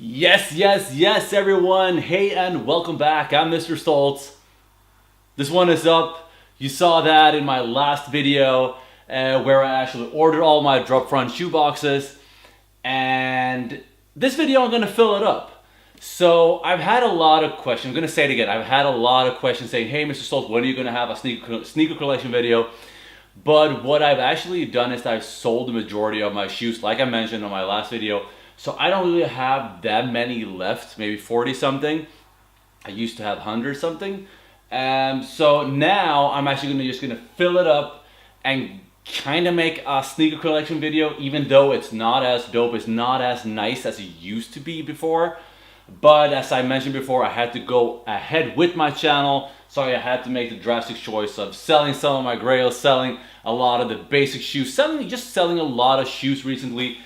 Yes, everyone. Hey, and welcome back. I'm Mr. Stoltz. This one is up. You saw that in my last video where I actually ordered all my drop front shoe boxes. And this video, I'm going to fill it up. So I've had a lot of questions. I'm going to say it again. I've had a lot of questions saying, hey, Mr. Stoltz, when are you going to have a sneaker collection video? But what I've actually done is I've sold the majority of my shoes, like I mentioned on my last video. So I don't really have that many left, maybe 40 something. I used to have 100 something. So now I'm actually just gonna fill it up and kind of make a sneaker collection video, even though it's not as dope, it's not as nice as it used to be before. But as I mentioned before, I had to go ahead with my channel, so I had to make the drastic choice of selling some of my grails, selling a lot of the basic shoes, just selling a lot of shoes recently.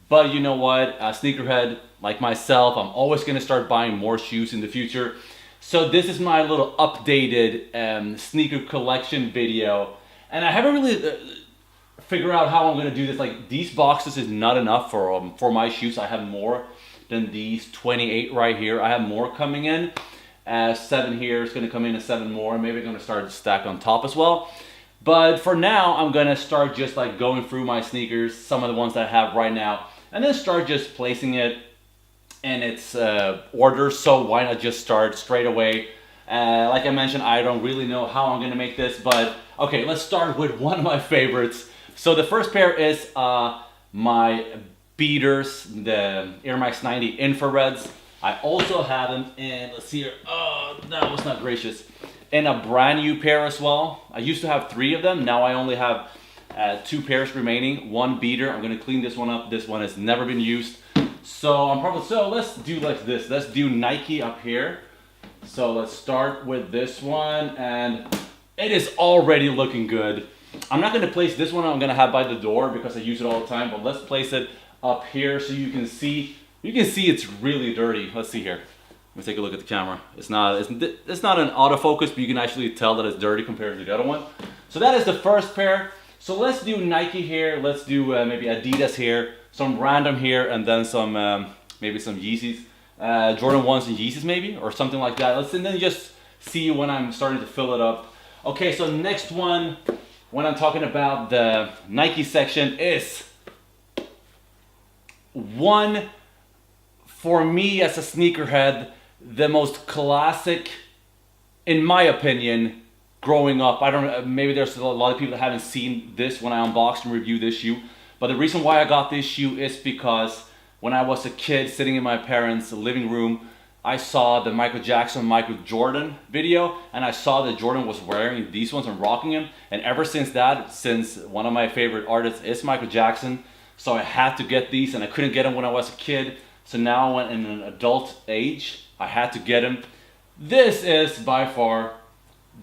But you know what, a sneakerhead like myself, I'm always gonna start buying more shoes in the future. So this is my little updated sneaker collection video. And I haven't really figured out how I'm gonna do this. Like, these boxes is not enough for my shoes. I have more than these 28 right here. I have more coming in. 7 here, it's gonna come in, 7 more. Maybe I'm gonna start to stack on top as well. But for now, I'm gonna start just like going through my sneakers, some of the ones that I have right now, and then start just placing it in its order. So why not just start straight away? Like I mentioned, I don't really know how I'm gonna make this, but okay, let's start with one of my favorites. So the first pair is my beaters, the Air Max 90 infrareds. I also have them in, let's see here, oh, that was not gracious, in a brand new pair as well. I used to have 3 of them, now I only have 2 pairs remaining, 1 beater. I'm gonna clean this one up. This one has never been used. So let's do like this. Let's do Nike up here. So let's start with this one, and it is already looking good. I'm not gonna place this one, I'm gonna have by the door because I use it all the time, but let's place it up here so you can see. You can see it's really dirty. Let's see here. Let me take a look at the camera. It's not an autofocus, but you can actually tell that it's dirty compared to the other one. So that is the first pair. So let's do Nike here. Let's do maybe Adidas here, some random here, and then some maybe some Yeezys, Jordan 1s and Yeezys maybe, or something like that. And then just see when I'm starting to fill it up. Okay, so next one, when I'm talking about the Nike section, is one, for me as a sneakerhead, the most classic, in my opinion, growing up. I don't know, maybe there's a lot of people that haven't seen this when I unboxed and reviewed this shoe. But the reason why I got this shoe is because when I was a kid sitting in my parents' living room, I saw the Michael Jackson, Michael Jordan video, and I saw that Jordan was wearing these ones and rocking them. And ever since that, since one of my favorite artists is Michael Jackson, so I had to get these, and I couldn't get them when I was a kid. So now when in an adult age, I had to get them. This is by far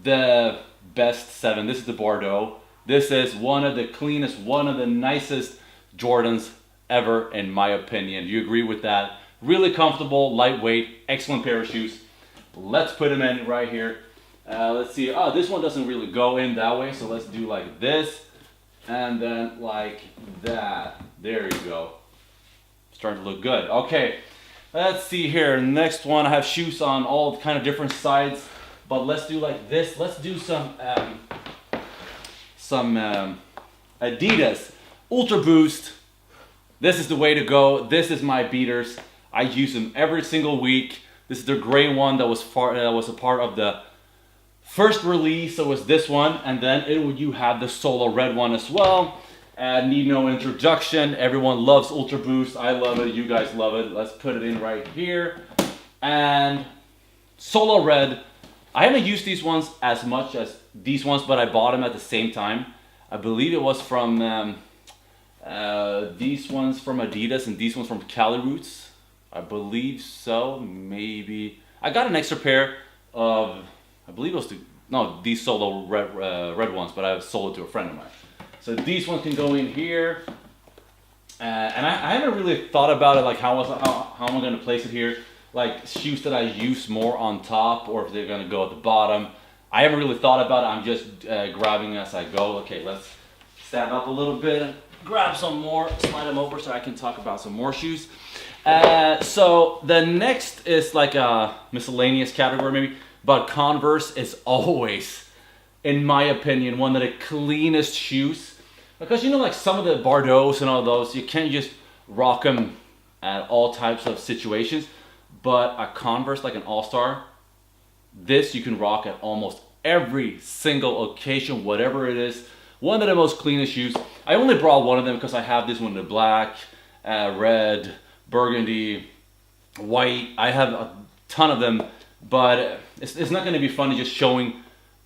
the best 7. This is the Bordeaux. This is one of the cleanest, one of the nicest Jordans ever, in my opinion. Do you agree with that? Really comfortable, lightweight, excellent pair of shoes. Let's put them in right here. Let's see. Oh, this one doesn't really go in that way, so let's do like this and then like that. There you go. Starting to look good. Okay, let's see here. Next one, I have shoes on all kind of different sides, but let's do like this. Let's do some Adidas Ultra Boost. This is the way to go. This is my beaters. I use them every single week. This is the gray one that was a part of the first release. So it was this one, and then you have the Solo red one as well. Need no introduction. Everyone loves Ultra Boost. I love it. You guys love it. Let's put it in right here. And Solo red. I haven't used these ones as much as these ones, but I bought them at the same time. I believe it was from these ones from Adidas and these ones from Cali Roots. I believe so. Maybe I got an extra pair of. I believe it was these Solo red ones, but I sold it to a friend of mine. So these ones can go in here, and I haven't really thought about it, like how am I going to place it here, like shoes that I use more on top or if they're going to go at the bottom. I haven't really thought about it. I'm just grabbing as I go. Okay, let's stand up a little bit, grab some more, slide them over so I can talk about some more shoes. So the next is like a miscellaneous category maybe, but Converse is always, in my opinion, one of the cleanest shoes. Because you know, like some of the Bordeaux's and all those, you can't just rock them at all types of situations. But a Converse, like an All-Star, this you can rock at almost every single occasion, whatever it is. One of the most cleanest shoes. I only brought one of them because I have this one in the black, red, burgundy, white. I have a ton of them, but it's not going to be fun to just showing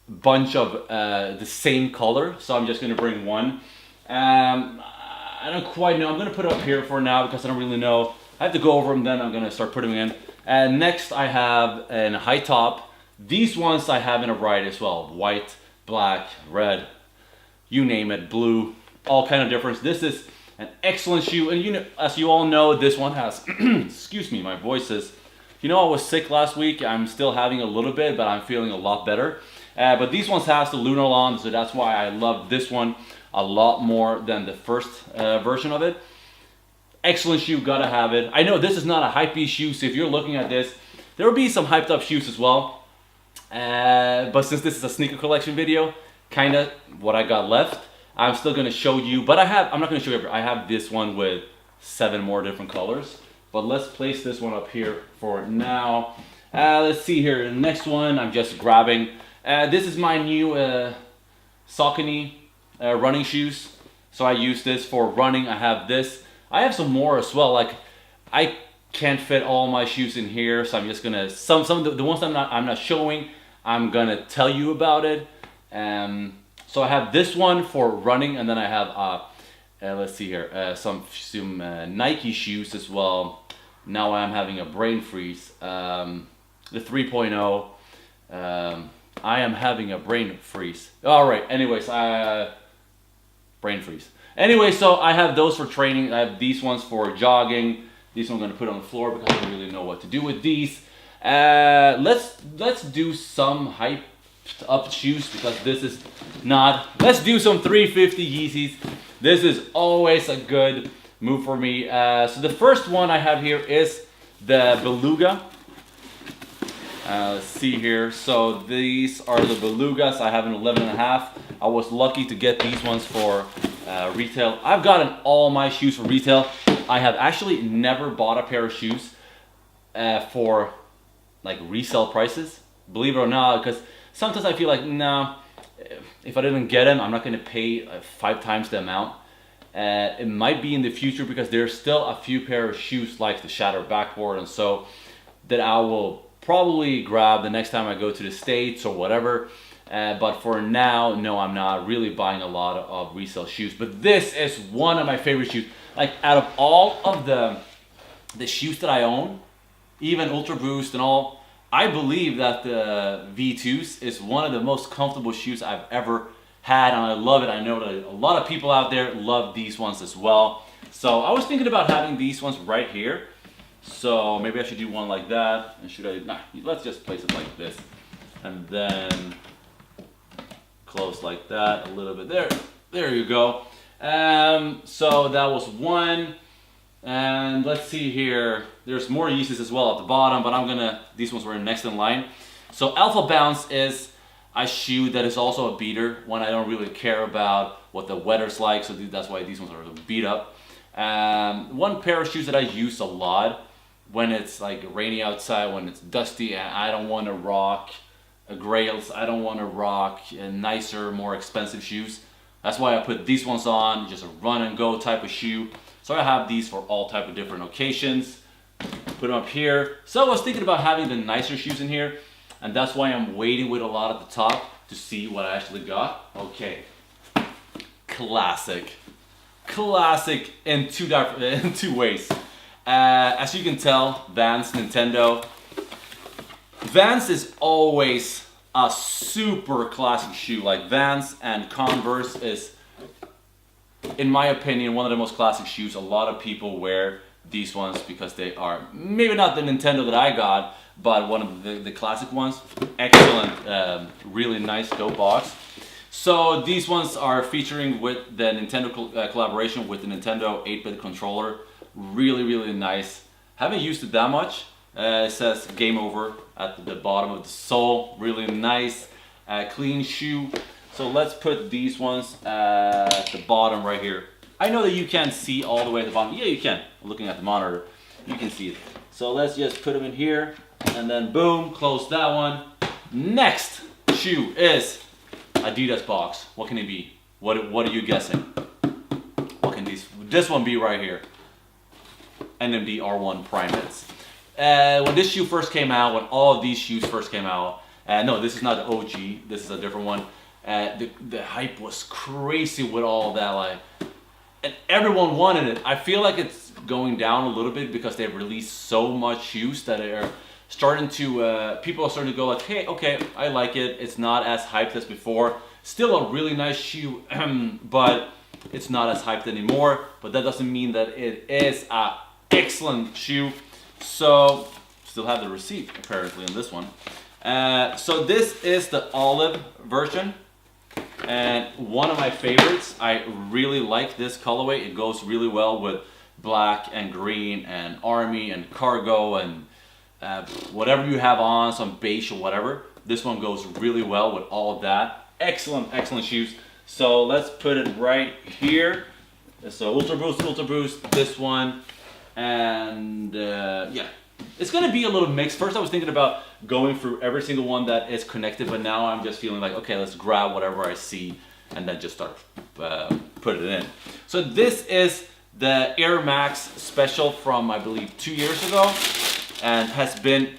a bunch of the same color. So I'm just going to bring one. I don't quite know. I'm going to put it up here for now because I don't really know. I have to go over them, then I'm going to start putting them in. And next I have a high top. These ones I have in a variety as well. White, black, red, you name it, blue, all kind of difference. This is an excellent shoe. And you know, as you all know, this one has, excuse me, my voice is, you know, I was sick last week. I'm still having a little bit, but I'm feeling a lot better. But these ones has the lunar lawn, so that's why I love this one a lot more than the first version of it. Excellent shoe, gotta have it. I know this is not a hypey shoe, so if you're looking at this, there will be some hyped up shoes as well. But since this is a sneaker collection video, kind of what I got left, I'm still gonna show you. But I'm not gonna show you. I have this one with 7 more different colors. But let's place this one up here for now. Let's see here. The next one I'm just grabbing. This is my new Saucony running shoes. So I use this for running. I have this. I have some more as well. Like I can't fit all my shoes in here, so I'm just gonna some of the ones I'm not showing. I'm gonna tell you about it. So I have this one for running, and then I have let's see here, some Nike shoes as well. Now I'm having a brain freeze. The 3.0. I am having a brain freeze. All right. Anyways, brain freeze. Anyway, so I have those for training. I have these ones for jogging. These ones I'm gonna put on the floor because I don't really know what to do with these. Let's do some hyped up shoes because this is not. Let's do some 350 Yeezys. This is always a good move for me. So the first one I have here is the Beluga. Let's see here. So these are the Belugas. I have an 11.5. I was lucky to get these ones for retail. I've gotten all my shoes for retail. I have actually never bought a pair of shoes for like resale prices. Believe it or not, because sometimes I feel like, nah, if I didn't get them, I'm not going to pay 5 times the amount. It might be in the future because there's still a few pair of shoes like the Shatter Backboard and so that I will probably grab the next time I go to the States or whatever. But for now, no, I'm not really buying a lot of resale shoes. But this is one of my favorite shoes. Like out of all of the shoes that I own, even Ultra Boost and all, I believe that the V2s is one of the most comfortable shoes I've ever had, and I love it. I know that a lot of people out there love these ones as well. So I was thinking about having these ones right here. So maybe I should do one like that. And should I? Nah, let's just place it like this, and then close like that a little bit. There you go. So that was one. And let's see here. There's more Yeezys as well at the bottom, but these ones were next in line. So Alpha Bounce is a shoe that is also a beater, one I don't really care about what the weather's like, so that's why these ones are beat up. One pair of shoes that I use a lot when it's like rainy outside, when it's dusty, and I don't want to rock Grails, I don't want to rock nicer, more expensive shoes. That's why I put these ones on, just a run and go type of shoe. So I have these for all type of different occasions. Put them up here. So I was thinking about having the nicer shoes in here, and that's why I'm waiting with a lot at the top to see what I actually got. Okay, classic in two ways. As you can tell, Vans Nintendo. Vans is always a super classic shoe. Like Vans and Converse is, in my opinion, one of the most classic shoes. A lot of people wear these ones because they are maybe not the Nintendo that I got, but one of the classic ones. Excellent, really nice, dope box. So these ones are featuring with the Nintendo collaboration with the Nintendo 8-bit controller. Really, really nice. Haven't used it that much. It says game over at the bottom of the sole. Really nice, clean shoe. So let's put these ones at the bottom right here. I know that you can't see all the way to the bottom. Yeah, you can. Looking at the monitor, you can see it. So let's just put them in here, and then boom, close that one. Next shoe is Adidas box. What can it be? What are you guessing? What can this one be right here? NMD R1 Primates. When this shoe first came out, when all of these shoes first came out, no, this is not the OG. This is a different one. The hype was crazy with all that, like, and everyone wanted it. I feel like it's going down a little bit because they've released so much shoes that are starting to, people are starting to go like, hey, okay, I like it. It's not as hyped as before. Still a really nice shoe, but it's not as hyped anymore. But that doesn't mean that it is an excellent shoe. So, still have the receipt apparently on this one. So this is the olive version. And one of my favorites. I really like this colorway. It goes really well with black and green and army and cargo and whatever you have on, some beige or whatever. This one goes really well with all of that. Excellent, excellent shoes. So let's put it right here. So Ultra Boost, this one. And yeah, it's gonna be a little mixed. First I was thinking about going through every single one that is connected, but now I'm just feeling like, okay, let's grab whatever I see and then just start putting it in. So this is the Air Max Special from, I believe, 2 years ago, and has been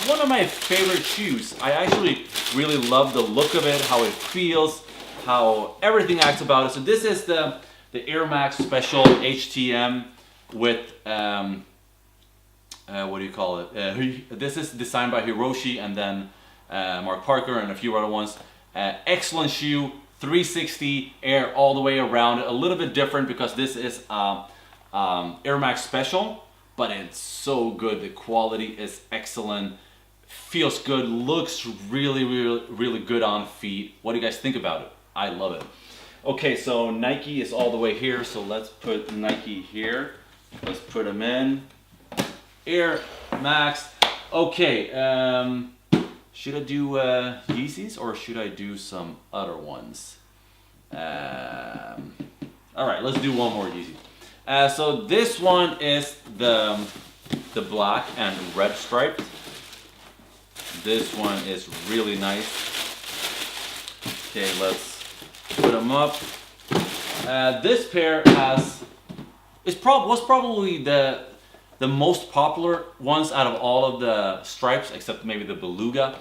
one of my favorite shoes. I actually really love the look of it, how it feels, how everything acts about it. So this is the Air Max Special HTM with what do you call it? This is designed by Hiroshi and then Mark Parker and a few other ones. Excellent shoe, 360 air all the way around. A little bit different because this is Air Max Special, but it's so good. The quality is excellent, feels good, looks really, really, really good on feet. What do you guys think about it? I love it. Okay, so Nike is all the way here, so let's put Nike here. Let's put them in. Air Max. Okay, should I do Yeezys or should I do some other ones? All right, let's do one more Yeezy. So this one is the black and red striped. This one is really nice. Okay, let's put them up. This pair was probably the most popular ones out of all of the stripes, except maybe the Beluga.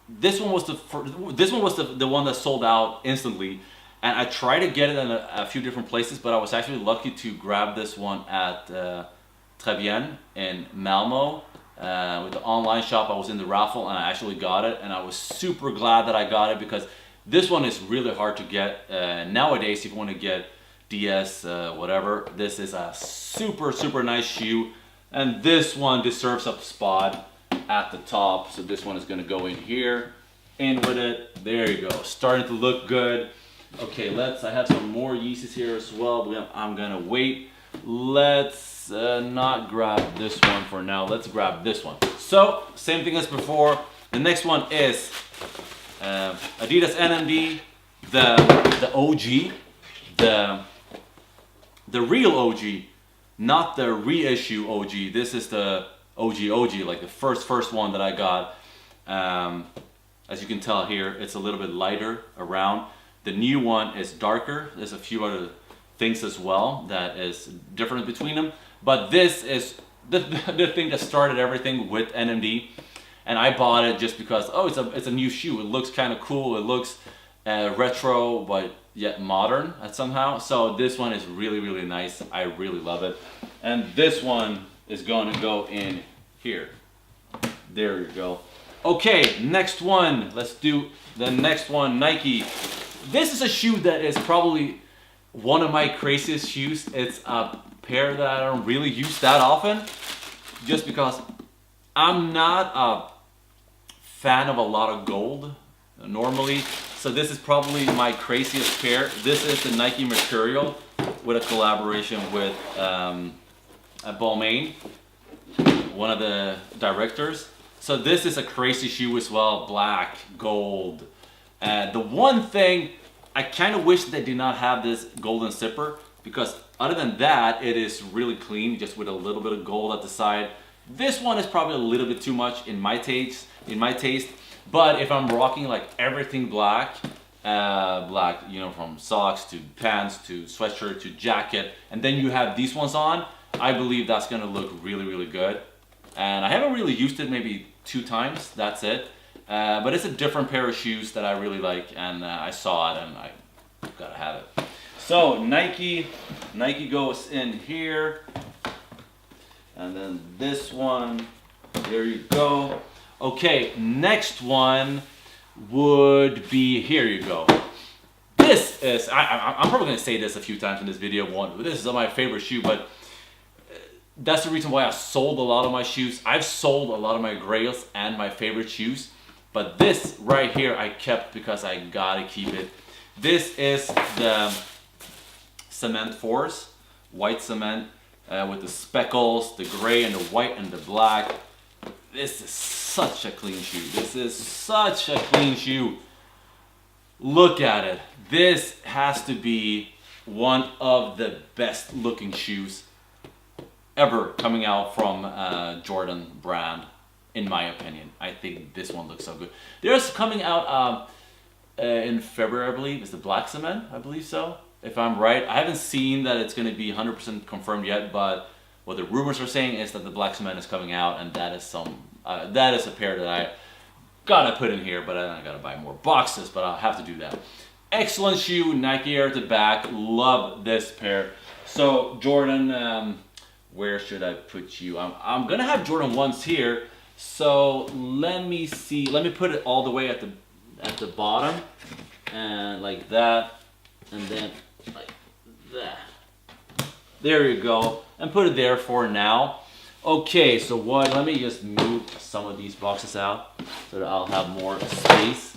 This one was the one that sold out instantly, and I tried to get it in a few different places, but I was actually lucky to grab this one at Très Bien in Malmo. With the online shop, I was in the raffle and I actually got it, and I was super glad that I got it because this one is really hard to get. Nowadays, if you want to get DS whatever, this is a super nice shoe, and this one deserves a spot at the top. So this one is going to go in here, in with it. There you go, starting to look good. Okay, I have some more Yeezys here as well, but I'm gonna wait. Let's not grab this one for now. Let's grab this one. So same thing as before. The next one is Adidas NMD, the OG, the real OG, not the reissue OG. This is the OG, like the first one that I got. As you can tell here, it's a little bit lighter around. The new one is darker. There's a few other things as well that is different between them. But this is the thing that started everything with NMD. And I bought it just because, oh, it's a new shoe. It looks kind of cool. It looks retro, but yet modern somehow. So this one is really nice. I really love it. And this one is going to go in here. There you go. Okay, next one. Let's do the next one, Nike. This is a shoe that is probably one of my craziest shoes. It's a pair that I don't really use that often, just because I'm not a fan of a lot of gold normally. So this is probably my craziest pair. This is the Nike Mercurial with a collaboration with Balmain, one of the directors. So this is a crazy shoe as well, black, gold. The one thing, I kind of wish they did not have this golden zipper, because other than that, it is really clean, just with a little bit of gold at the side. This one is probably a little bit too much in my taste. But if I'm rocking like everything black, you know, from socks to pants to sweatshirt to jacket, and then you have these ones on, I believe that's gonna look really, really good. And I haven't really used it, maybe 2 times, that's it. But it's a different pair of shoes that I really like, and I saw it and I gotta have it. So Nike goes in here, and then this one, there you go. Okay, next one would be, here you go. This is, I'm probably gonna say this a few times in this video, this is my favorite shoe, but that's the reason why I sold a lot of my shoes. I've sold a lot of my grails and my favorite shoes, but this right here I kept because I gotta keep it. This is the Cement Force, white cement with the speckles, the gray and the white and the black. This is such a clean shoe. This is such a clean shoe. Look at it. This has to be one of the best looking shoes ever coming out from Jordan brand, in my opinion. I think this one looks so good. There's coming out in February, I believe. It's the black cement, I believe so, if I'm right. I haven't seen that it's going to be 100% confirmed yet, but what the rumors are saying is that the black cement is coming out, and that is a pair that I gotta put in here, but I gotta buy more boxes, but I'll have to do that. Excellent shoe, Nike Air at the back. Love this pair. So Jordan, where should I put you? I'm gonna have Jordan 1s here. So let me see. Let me put it all the way at the bottom, and like that, and then like that. There you go, and put it there for now. Okay, so let me just move some of these boxes out so that I'll have more space.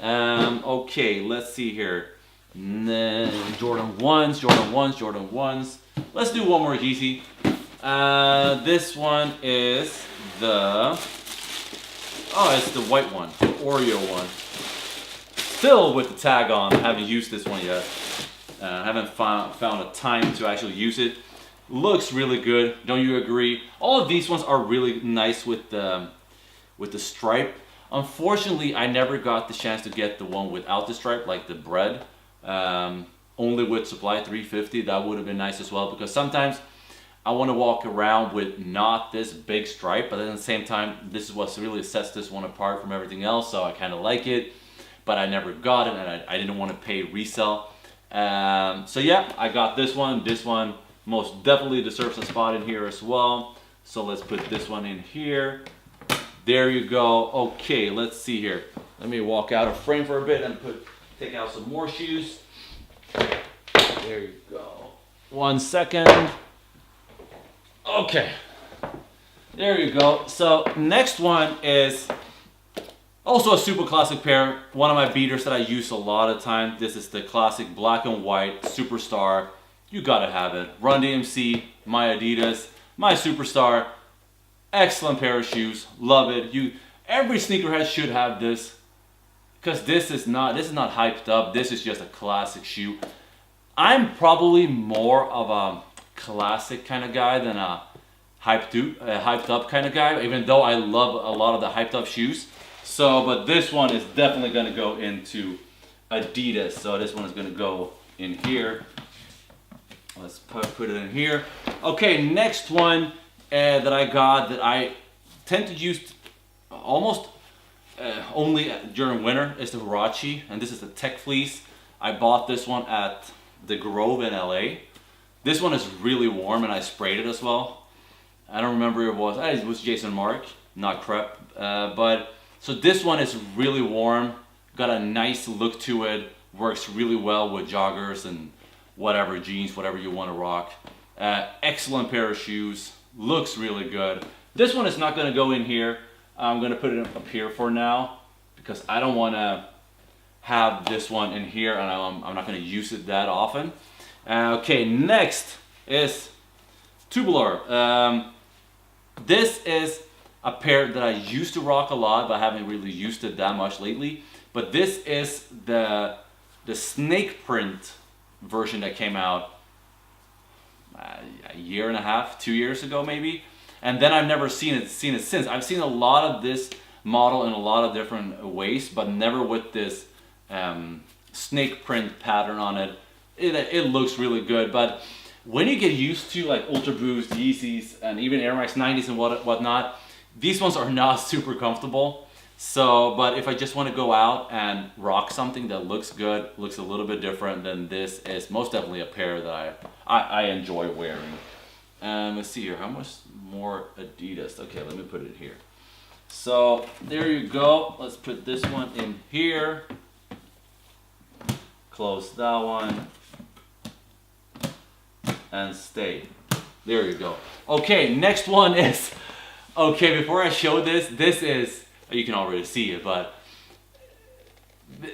Okay, let's see here. Jordan 1s, Jordan 1s, Jordan 1s. Let's do one more Yeezy. This one is it's the white one, the Oreo one. Still with the tag on, I haven't used this one yet. I haven't found a time to actually use it. Looks really good, don't you agree? All of these ones are really nice with the stripe. Unfortunately, I never got the chance to get the one without the stripe, like the bread. Only with Supply 350, that would have been nice as well, because sometimes I want to walk around with not this big stripe, but at the same time, this is what really sets this one apart from everything else, so I kind of like it, but I never got it, and I didn't want to pay resell. So yeah, I got this one. This one most definitely deserves a spot in here as well. So let's put this one in here. There you go. Okay, let's see here. Let me walk out of frame for a bit and take out some more shoes. There you go. 1 second. Okay. There you go. So next one is also a super classic pair. One of my beaters that I use a lot of time. This is the classic black and white Superstar. You gotta have it. Run DMC, my Adidas, my Superstar. Excellent pair of shoes. Love it. Every sneakerhead should have this, because this is not hyped up. This is just a classic shoe. I'm probably more of a classic kind of guy than a hyped up kind of guy, even though I love a lot of the hyped up shoes. So, but this one is definitely going to go into Adidas. So this one is going to go in here. Let's put it in here. Okay, next one that I got that I tend to use almost only during winter is the Huarache, and this is the Tech Fleece. I bought this one at the Grove in LA. This one is really warm, and I sprayed it as well. I don't remember who it was Jason Mark, not Crep. But so this one is really warm, got a nice look to it, works really well with joggers and whatever, jeans, whatever you want to rock. Excellent pair of shoes, looks really good. This one is not going to go in here. I'm going to put it up here for now, because I don't want to have this one in here, and I'm not going to use it that often. Okay, next is Tubular. This is a pair that I used to rock a lot, but I haven't really used it that much lately. But this is the snake print version that came out a year and a half, 2 years ago maybe. And then I've never seen it since. I've seen a lot of this model in a lot of different ways, but never with this snake print pattern on it. It looks really good, but when you get used to like Ultra Boost, Yeezys, and even Air Max 90s and whatnot, these ones are not super comfortable. So, but if I just want to go out and rock something that looks good, looks a little bit different, then this is most definitely a pair that I enjoy wearing. Let's see here, how much more Adidas? Okay, let me put it here. So there you go. Let's put this one in here. Close that one. And stay. There you go. Okay, next one is, okay, before I show this is, you can already see it, but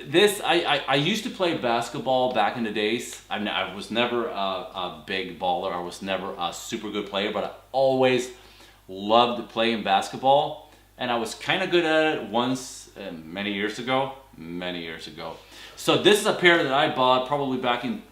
this, I used to play basketball back in the days. I was never a big baller. I was never a super good player, but I always loved playing basketball. And I was kind of good at it once, many years ago. So this is a pair that I bought probably back in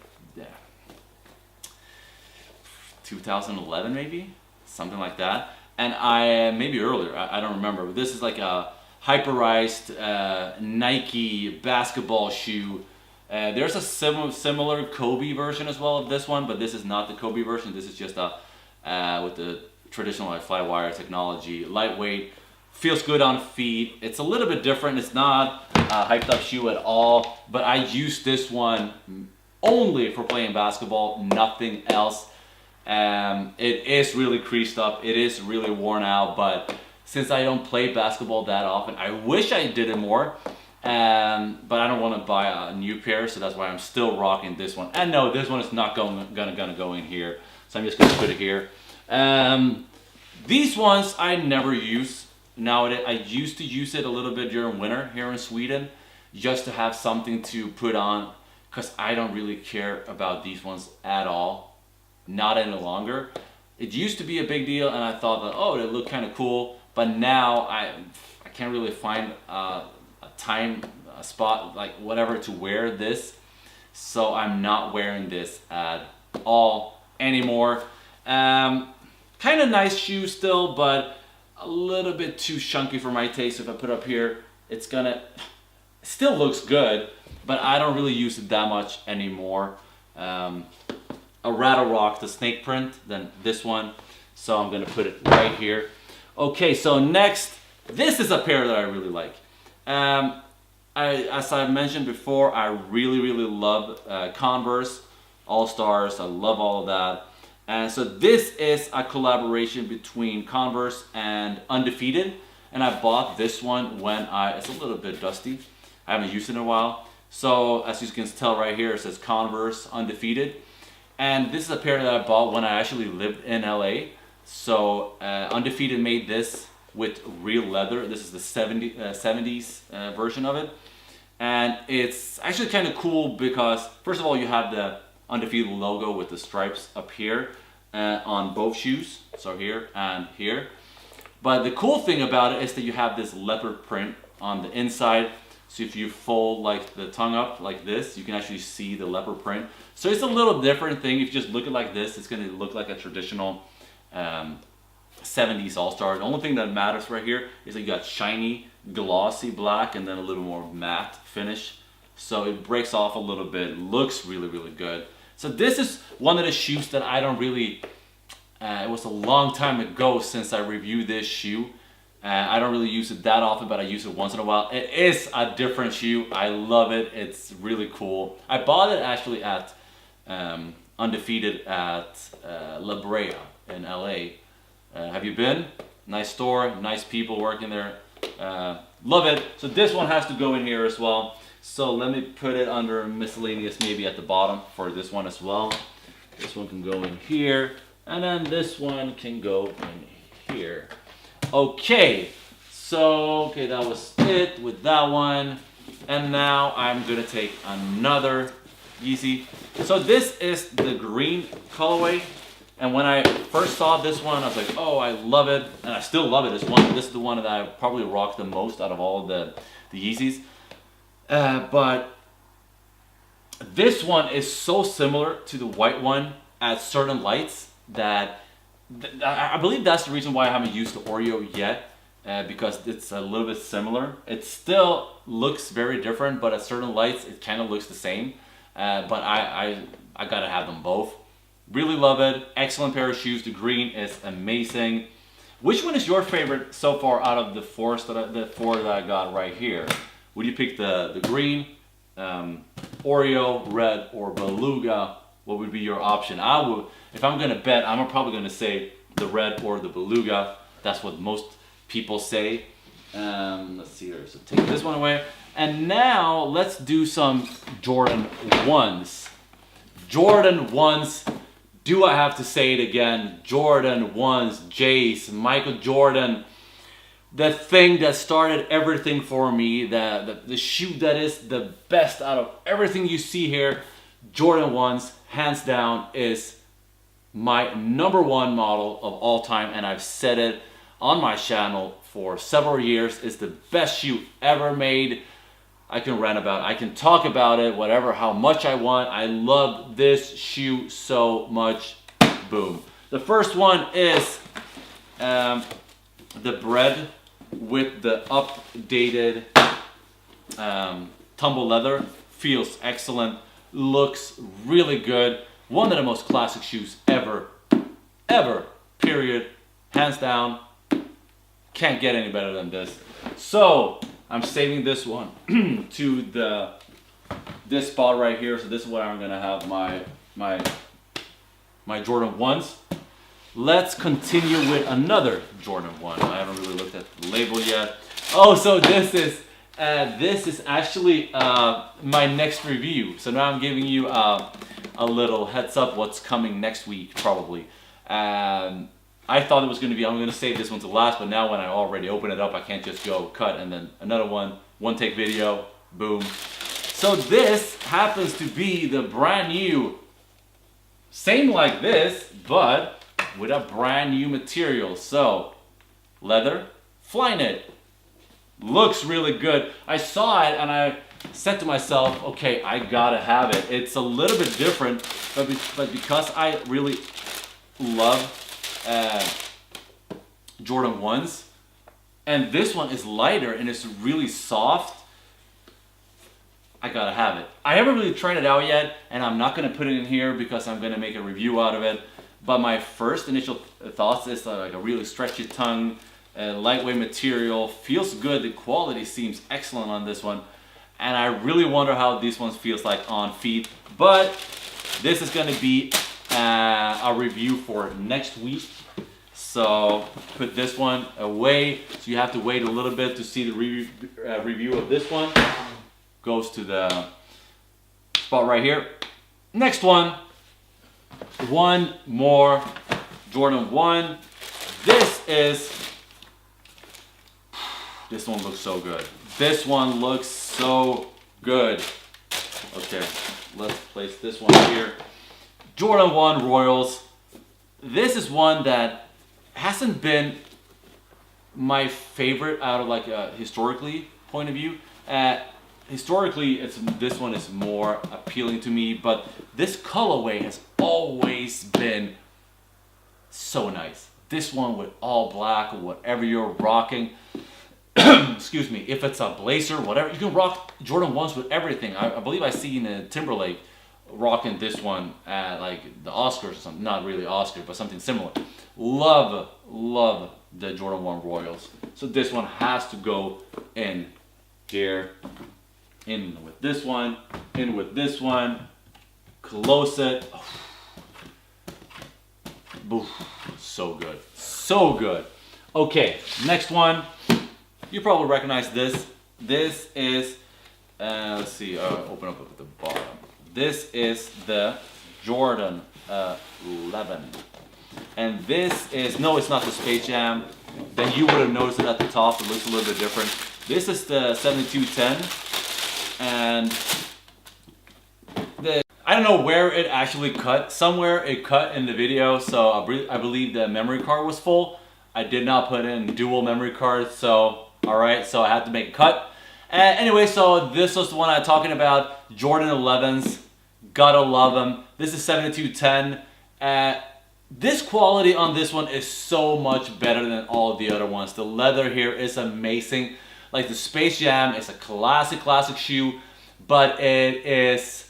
2011 maybe, something like that. And maybe earlier, I don't remember. But this is like a hyperized Nike basketball shoe. There's a similar Kobe version as well of this one, but this is not the Kobe version. This is just with the traditional like fly wire technology, lightweight, feels good on feet. It's a little bit different. It's not a hyped up shoe at all, but I use this one only for playing basketball, nothing else. It is really creased up, it is really worn out, but since I don't play basketball that often, I wish I did it more, but I don't want to buy a new pair, so that's why I'm still rocking this one. And no, this one is not gonna go in here, so I'm just gonna put it here. These ones I never use nowadays. I used to use it a little bit during winter here in Sweden, just to have something to put on, because I don't really care about these ones at all. Not any longer. It used to be a big deal, and I thought that, oh, they look kind of cool, but now I can't really find a spot, like whatever, to wear this, so I'm not wearing this at all anymore. Kind of nice shoe still, but a little bit too chunky for my taste. If I put it up here, it still looks good, but I don't really use it that much anymore. A rattle rock, the snake print, than this one, so I'm gonna put it right here. Okay, so next, this is a pair that I really like. As I mentioned before, I really love Converse All-Stars. I love all of that, and so this is a collaboration between Converse and Undefeated, and I bought this one when it's a little bit dusty. I haven't used it in a while, so as you can tell right here, it says Converse Undefeated. And this is a pair that I bought when I actually lived in LA. So Undefeated made this with real leather. This is the 70s version of it. And it's actually kind of cool because, first of all, you have the Undefeated logo with the stripes up here on both shoes. So here and here. But the cool thing about it is that you have this leopard print on the inside. So if you fold like the tongue up like this, you can actually see the leopard print. So it's a little different thing. If you just look at it like this, it's going to look like a traditional 70s All-Star. The only thing that matters right here is that you got shiny, glossy black, and then a little more matte finish. So it breaks off a little bit, looks really good. So this is one of the shoes that I don't really, it was a long time ago since I reviewed this shoe. I don't really use it that often, but I use it once in a while. It is a different shoe. I love it. It's really cool. I bought it actually at Undefeated at La Brea in LA. Have you been? Nice store, nice people working there. Love it. So this one has to go in here as well. So let me put it under miscellaneous maybe at the bottom for this one as well. This one can go in here, and then this one can go in here. Okay, so that was it with that one, and now I'm gonna take another Yeezy. So this is the green colorway. And when I first saw this one, I was like, oh, I love it. And I still love it. This is the one that I probably rock the most out of all the Yeezys. But this one is so similar to the white one at certain lights that I believe that's the reason why I haven't used the Oreo yet. Because it's a little bit similar. It still looks very different, but at certain lights, it kind of looks the same. But I gotta have them both. Really love it. Excellent pair of shoes. The green is amazing. Which one is your favorite so far out of the four that I got right here? Would you pick the green, Oreo, red, or Beluga? What would be your option? I would, if I'm gonna bet, I'm probably gonna say the red or the Beluga. That's what most people say. Let's see here. So take this one away. And now let's do some Jordan 1s. Jordan 1s. Do I have to say it again? Jordan 1s, Jace, Michael Jordan. The thing that started everything for me, the shoe that is the best out of everything you see here. Jordan 1s, hands down, is my #1 model of all time. And I've said it on my channel for several years. It's the best shoe ever made. I can rant about it. I can talk about it, whatever, how much I want. I love this shoe so much. Boom. The first one is the bread with the updated tumble leather. Feels excellent. Looks really good. One of the most classic shoes ever. Period. Hands down. Can't get any better than this. So I'm saving this one to this spot right here. So this is where I'm gonna have my Jordan 1s. Let's continue with another Jordan 1. I haven't really looked at the label yet. Oh, so this is actually my next review. So now I'm giving you a little heads up what's coming next week probably. I thought it was going to be, I'm going to save this one to last, but now when I already open it up, I can't just go cut and then another one take video, boom. So this happens to be the brand new, same like this, but with a brand new material. So leather, Flyknit, looks really good. I saw it and I said to myself, okay, I gotta have it. It's a little bit different, but because I really love Jordan 1s, and this one is lighter and it's really soft, I gotta have it. I haven't really tried it out yet, and I'm not gonna put it in here because I'm gonna make a review out of it. But my first initial thoughts is like a really stretchy tongue, lightweight material, feels good. The quality seems excellent on this one, and I really wonder how this one feels like on feet. But this is gonna be a review for next week. So put this one away. So you have to wait a little bit to see the review of this one. Goes to the spot right here. Next one. One more Jordan 1. This one looks so good. This one looks so good. Okay, let's place this one here. Jordan 1 Royals. This is one that hasn't been my favorite out of like a historically point of view. Historically, this one is more appealing to me, but this colorway has always been so nice. This one with all black or whatever you're rocking. Excuse me, if it's a blazer, whatever, you can rock Jordan 1s with everything. I believe I seen Timberlake rocking this one at like the Oscars or something. Not really Oscars, but something similar. Love the Jordan 1 Royals. So this one has to go in here. In with this one, in with this one, close it. Oh. So good, so good. Okay, next one. You probably recognize this. This is, let's see, open up at the bottom. This is the Jordan 11. And this is, no, it's not the Space Jam. Then you would have noticed it at the top. It looks a little bit different. This is the 7210. And I don't know where it actually cut. Somewhere it cut in the video, so I believe the memory card was full. I did not put in dual memory cards, so alright, so I had to make a cut. Anyway, so this was the one I'm talking about, Jordan 11s. Gotta love them. This is 7210. This quality on this one is so much better than all the other ones. The leather here is amazing. Like the Space Jam is a classic shoe, but it is,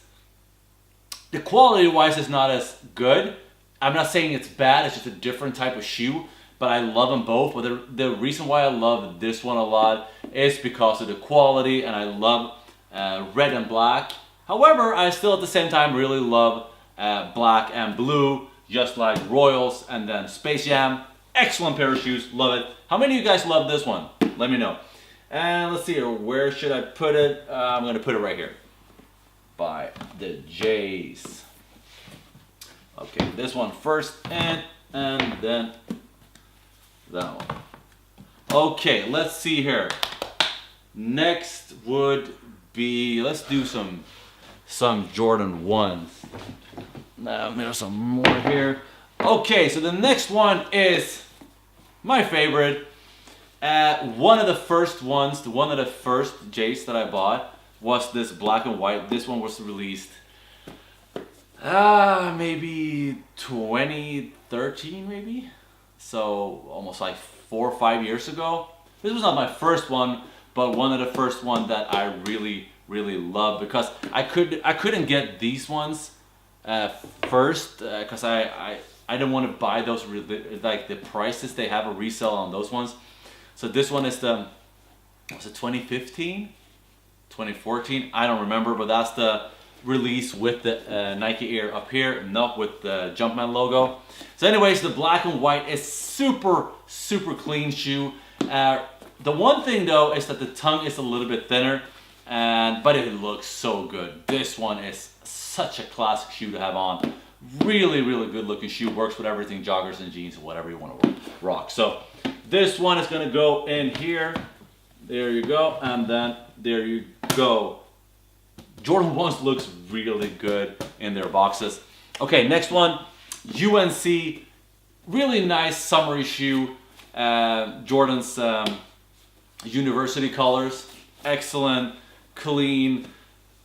the quality wise is not as good. I'm not saying it's bad, it's just a different type of shoe, but I love them both. But the reason why I love this one a lot is because of the quality, and I love red and black. However, I still at the same time really love black and blue, just like Royals and then Space Jam. Excellent pair of shoes, love it. How many of you guys love this one? Let me know. And let's see here, where should I put it? I'm gonna put it right here by the J's. Okay, this one first, and then that one. Okay, let's see here. Next would be, let's do some Jordan 1s. There's some more here. Okay, so the next one is my favorite. One of the first ones, one of the first J's that I bought was this black and white. This one was released maybe 2013 maybe. So almost like 4 or 5 years ago. This was not my first one, but one of the first one that I really love, because I couldn't get these ones first because I didn't want to buy those, like the prices they have a resale on those ones. So this one is the, was it 2015? 2014? I don't remember, but that's the release with the Nike Air up here, not with the Jumpman logo. So anyways, the black and white is super clean shoe. The one thing though is that the tongue is a little bit thinner, but it looks so good. This one is such a classic shoe to have on. Really good looking shoe. Works with everything, joggers and jeans, whatever you want to rock. So this one is gonna go in here. There you go, and then there you go. Jordan 1s looks really good in their boxes. Okay, next one, UNC. Really nice summery shoe. Jordan's university colors. Excellent, clean.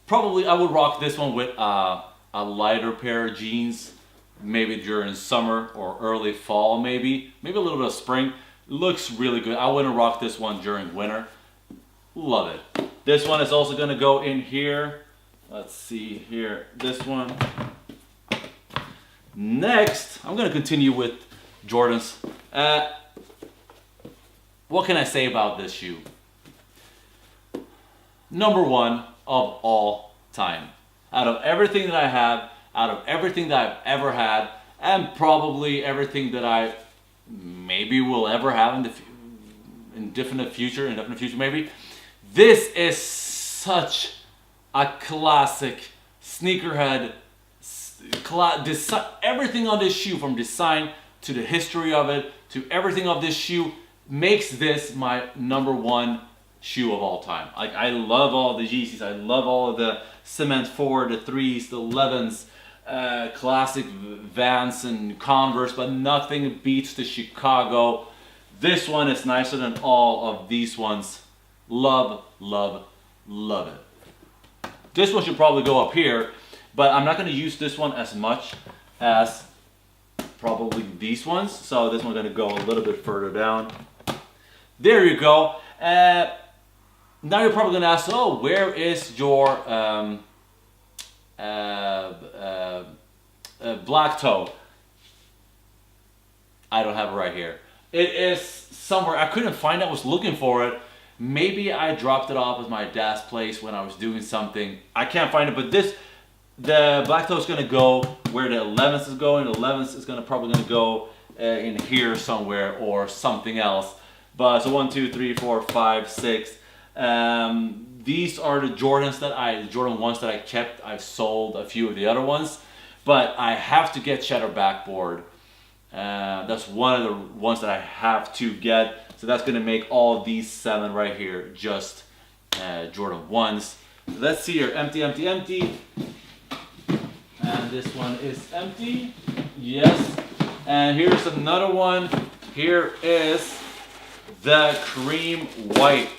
Probably I would rock this one with a lighter pair of jeans, maybe during summer or early fall, maybe a little bit of spring. Looks really good. I wouldn't rock this one during winter. Love it. This one is also gonna go in here. Let's see here, this one. Next, I'm gonna continue with Jordans. What can I say about this shoe? Number one of all time. Out of everything that I have, out of everything that I've ever had, and probably everything that I maybe will ever have in the indefinite future maybe, this is such a classic sneakerhead. Everything on this shoe, from design to the history of it to everything of this shoe, makes this my number one shoe of all time. Like, I love all the Yeezys, I love all of the Cement 4, the 3s, the 11s, classic Vans and Converse, but nothing beats the Chicago. This one is nicer than all of these ones. Love it. This one should probably go up here, but I'm not going to use this one as much as probably these ones. So this one's going to go a little bit further down. There you go. Now you're probably going to ask, oh, where is your black toe? I don't have it right here. It is somewhere. I couldn't find it. I was looking for it. Maybe I dropped it off at my dad's place when I was doing something. I can't find it, but the black toe is going to go where the 11th is going. The 11th is probably going to go in here somewhere or something else. But so 1, 2, 3, 4, 5, 6. These are the Jordan 1s that I kept. I've sold a few of the other ones, but I have to get cheddar backboard. That's one of the ones that I have to get. So that's going to make all of these 7 right here just Jordan 1s. Let's see here. Empty. And this one is empty. Yes. And here's another one. Here is the cream white.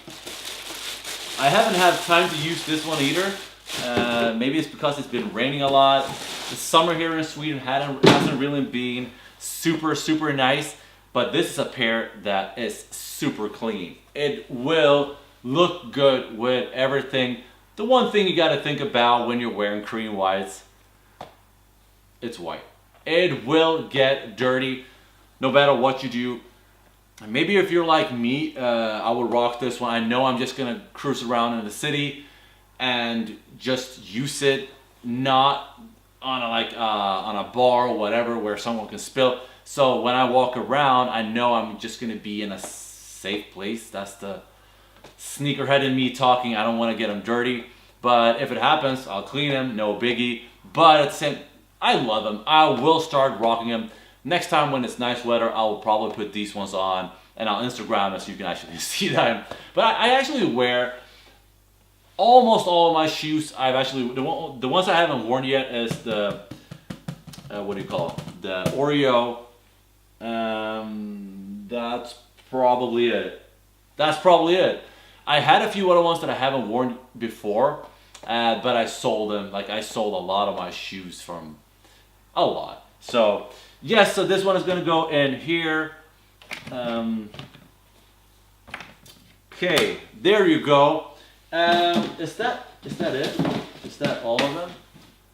I haven't had time to use this one either. Maybe it's because it's been raining a lot. The summer here in Sweden hasn't really been super nice, but this is a pair that is super clean. It will look good with everything. The one thing you got to think about when you're wearing cream whites, it's white. It will get dirty no matter what you do. Maybe if you're like me, I would rock this one. I know I'm just gonna cruise around in the city and just use it, not on a bar or whatever where someone can spill. So when I walk around, I know I'm just gonna be in a safe place. That's the sneakerhead in me talking. I don't want to get them dirty, but if it happens, I'll clean them. No biggie. But at the same, I love them. I will start rocking them. Next time when it's nice weather, I will probably put these ones on and I'll Instagram it so you can actually see them. But I actually wear almost all of my shoes. I've actually, the ones I haven't worn yet is the, what do you call it? The Oreo. That's probably it. That's probably it. I had a few other ones that I haven't worn before, but I sold them. Like I sold a lot of my shoes from a lot. So yes, so this one is gonna go in here. Okay, there you go. Is that it? Is that all of them?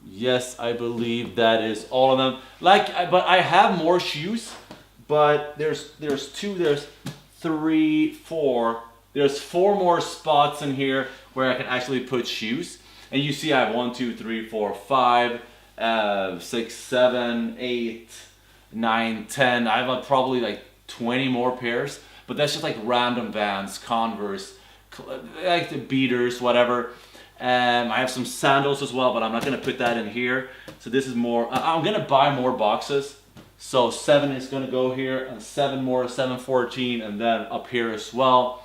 Yes, I believe that is all of them. But I have more shoes, but there's 3, 4. There's 4 more spots in here where I can actually put shoes. And you see I have 1, 2, 3, 4, 5, 6, 7, 8, 9, 10. I have probably like 20 more pairs, but that's just like random Vans, Converse, like the beaters, whatever. I have some sandals as well, but I'm not gonna put that in here. So this is more, I'm gonna buy more boxes. So 7 is gonna go here, and 7 more, 7, 14, and then up here as well.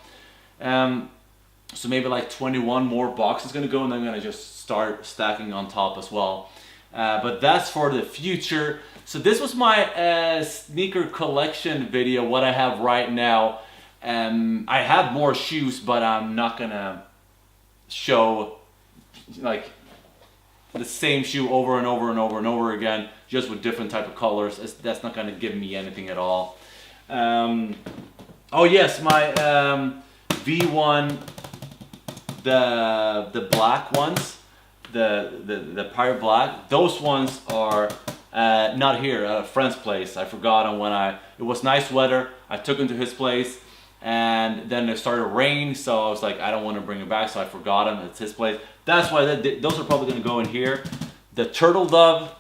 So maybe like 21 more boxes gonna go, and then I'm gonna just start stacking on top as well. But that's for the future. So this was my sneaker collection video, what I have right now. I have more shoes, but I'm not gonna show like the same shoe over and over and over and over again, just with different type of colors. That's not gonna give me anything at all. Oh yes, my V1, the black ones, the Pirate Black, those ones are not here, at a friend's place. I forgot them when it was nice weather. I took them to his place, and then it started rain, so I was like, I don't want to bring it back, so I forgot them. It's his place. That's why those are probably going to go in here. The Turtle Dove,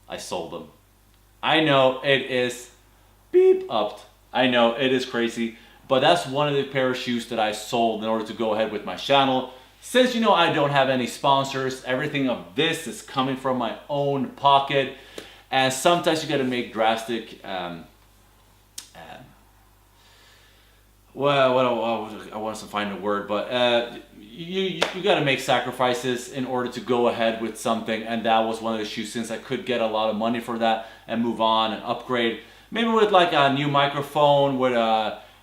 I sold them. I know it is beep upped. I know it is crazy, but that's one of the pair of shoes that I sold in order to go ahead with my channel. Since you know I don't have any sponsors, everything of this is coming from my own pocket, and sometimes you got to make drastic well, I want to find a word, but you got to make sacrifices in order to go ahead with something, and that was one of the shoes, since I could get a lot of money for that and move on and upgrade, maybe with like a new microphone, with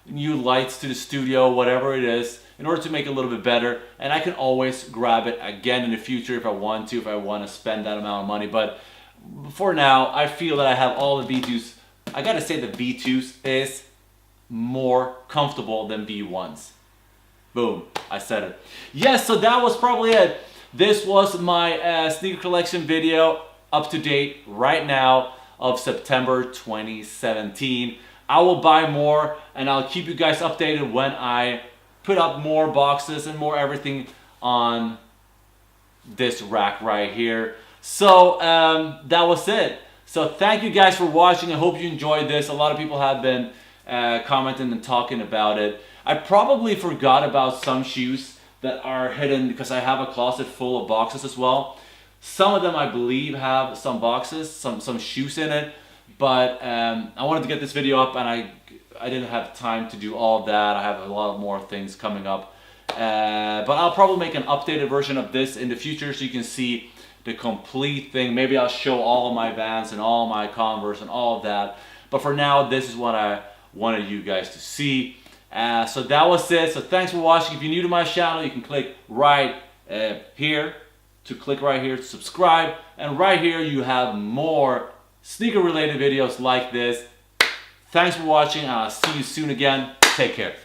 new lights to the studio, whatever it is, in order to make it a little bit better. And I can always grab it again in the future if I want to spend that amount of money. But for now, I feel that I have all the V2s. I gotta say the V2s is more comfortable than V1s. Boom, I said it. Yes, so that was probably it. This was my sneaker collection video, up to date right now of September 2017. I will buy more, and I'll keep you guys updated when I put up more boxes and more everything on this rack right here. So that was it. So thank you guys for watching. I hope you enjoyed this. A lot of people have been commenting and talking about it. I probably forgot about some shoes that are hidden because I have a closet full of boxes as well. Some of them I believe have some boxes, some shoes in it, but I wanted to get this video up, and I didn't have time to do all of that. I have a lot more things coming up, but I'll probably make an updated version of this in the future so you can see the complete thing. Maybe I'll show all of my Vans and all my Converse and all of that. But for now, this is what I wanted you guys to see. So that was it. So thanks for watching. If you're new to my channel, you can click right here to subscribe. And right here you have more sneaker related videos like this. Thanks for watching. I'll see you soon again. Take care.